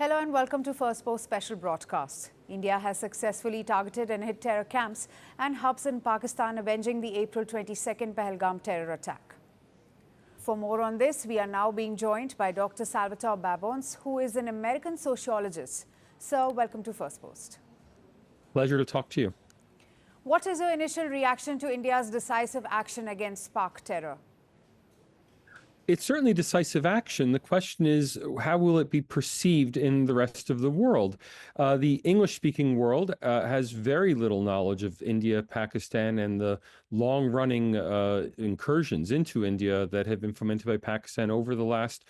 Hello and welcome to Firstpost special broadcast. India has successfully targeted and hit terror camps and hubs in Pakistan, avenging the April 22nd Pahalgam terror attack. For more on this, we are now being joined by Dr. Salvatore Babones, who is an American sociologist. Sir, welcome to Firstpost. Pleasure to talk to you. What is your initial reaction to India's decisive action against Pak terror? It's certainly decisive action. The question is, how will it be perceived in the rest of the world? The English-speaking world has very little knowledge of India, Pakistan, and the long-running incursions into India that have been fomented by Pakistan over the last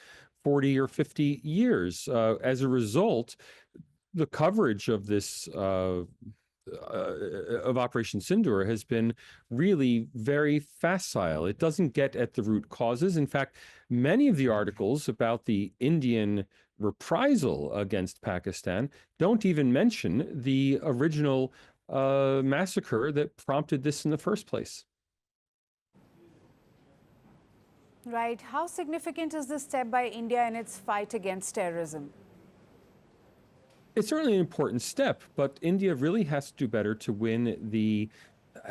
40 or 50 years. As a result, the coverage of this of Operation Sindoor has been really very facile. It doesn't get at the root causes. In fact, many of the articles about the Indian reprisal against Pakistan don't even mention the original massacre that prompted this in the first place. Right. How significant is this step by India in its fight against terrorism? It's certainly an important step, but India really has to do better to win the,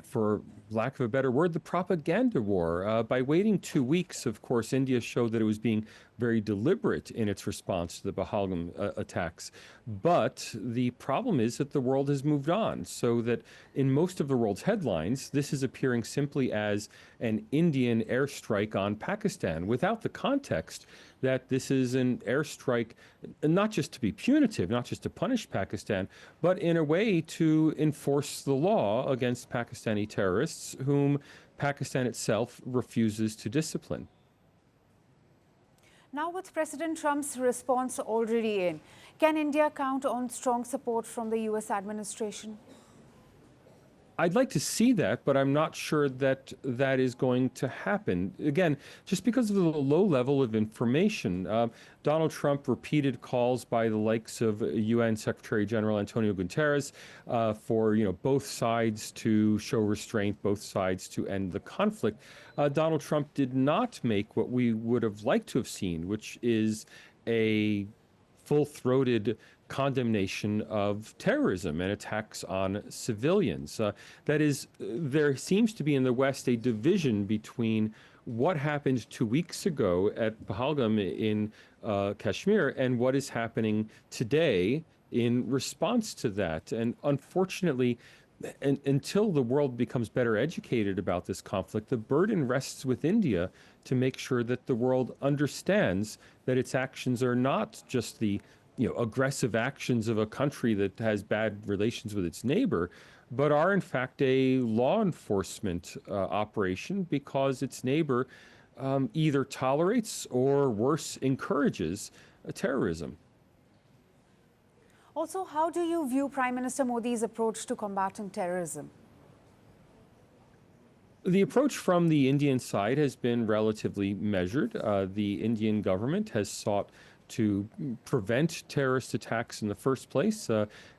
for lack of a better word, the propaganda war. By waiting 2 weeks, of course, India showed that it was being very deliberate in its response to the Pahalgam attacks. But the problem is that the world has moved on, so that in most of the world's headlines, this is appearing simply as an Indian airstrike on Pakistan, without the context that this is an airstrike not just to be punitive, not just to punish Pakistan, but in a way to enforce the law against Pakistani terrorists whom Pakistan itself refuses to discipline. Now, with President Trump's response already in, can India count on strong support from the US administration? I'd like to see that, but I'm not sure that that is going to happen. Again, just because of the low level of information, Donald Trump repeated calls by the likes of UN Secretary General Antonio Guterres for both sides to show restraint, both sides to end the conflict. Donald Trump did not make what we would have liked to have seen, which is a full-throated condemnation of terrorism and attacks on civilians. That is, there seems to be in the West a division between what happened 2 weeks ago at Pahalgam in Kashmir and what is happening today in response to that. And unfortunately, until the world becomes better educated about this conflict, the burden rests with India to make sure that the world understands that its actions are not just the aggressive actions of a country that has bad relations with its neighbor, but are in fact a law enforcement operation because its neighbor either tolerates or worse encourages terrorism. Also, how do you view Prime Minister Modi's approach to combating terrorism? The approach from the Indian side has been relatively measured. The Indian government has sought to prevent terrorist attacks in the first place,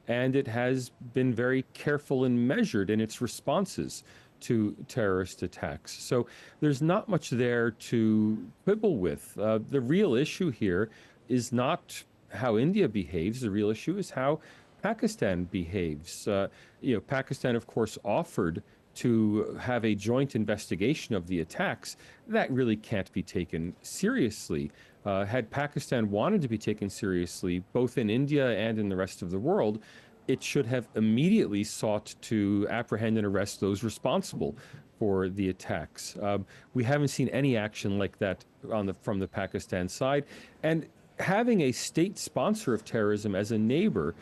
and it has been very careful and measured in its responses to terrorist attacks. So there's not much there to quibble with. The real issue here is not how India behaves. The real issue is how Pakistan behaves. Pakistan, of course, offered to have a joint investigation of the attacks. That really can't be taken seriously. Had Pakistan wanted to be taken seriously, both in India and in the rest of the world, it should have immediately sought to apprehend and arrest those responsible for the attacks. We haven't seen any action like that from the Pakistan side. And having a state sponsor of terrorism as a neighbor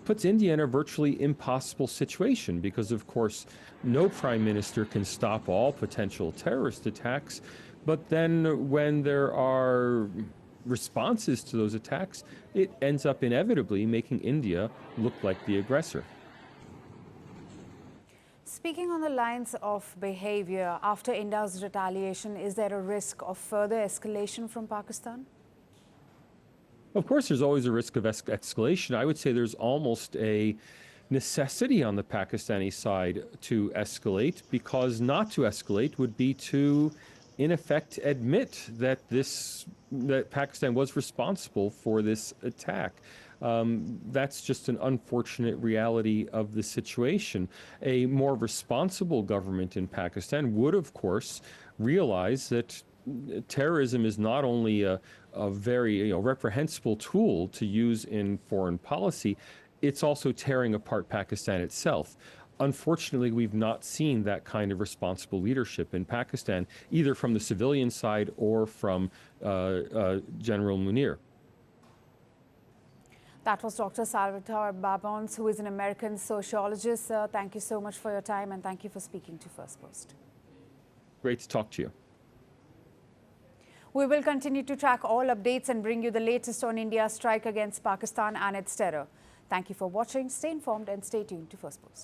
puts India in a virtually impossible situation because, of course, no prime minister can stop all potential terrorist attacks. But then when there are responses to those attacks, it ends up inevitably making India look like the aggressor. Speaking on the lines of behavior, after India's retaliation, is there a risk of further escalation from Pakistan? Of course, there's always a risk of escalation. I would say there's almost a necessity on the Pakistani side to escalate, because not to escalate would be to in effect admit that that Pakistan was responsible for this attack. That's just an unfortunate reality of the situation. A more responsible government in Pakistan would, of course, realize that terrorism is not only a very reprehensible tool to use in foreign policy, it's also tearing apart Pakistan itself. Unfortunately, we've not seen that kind of responsible leadership in Pakistan, either from the civilian side or from General Munir. That was Dr. Salvatore Babones, who is an American sociologist. Thank you so much for your time, and thank you for speaking to Firstpost. Great to talk to you. We will continue to track all updates and bring you the latest on India's strike against Pakistan and its terror. Thank you for watching. Stay informed and stay tuned to Firstpost.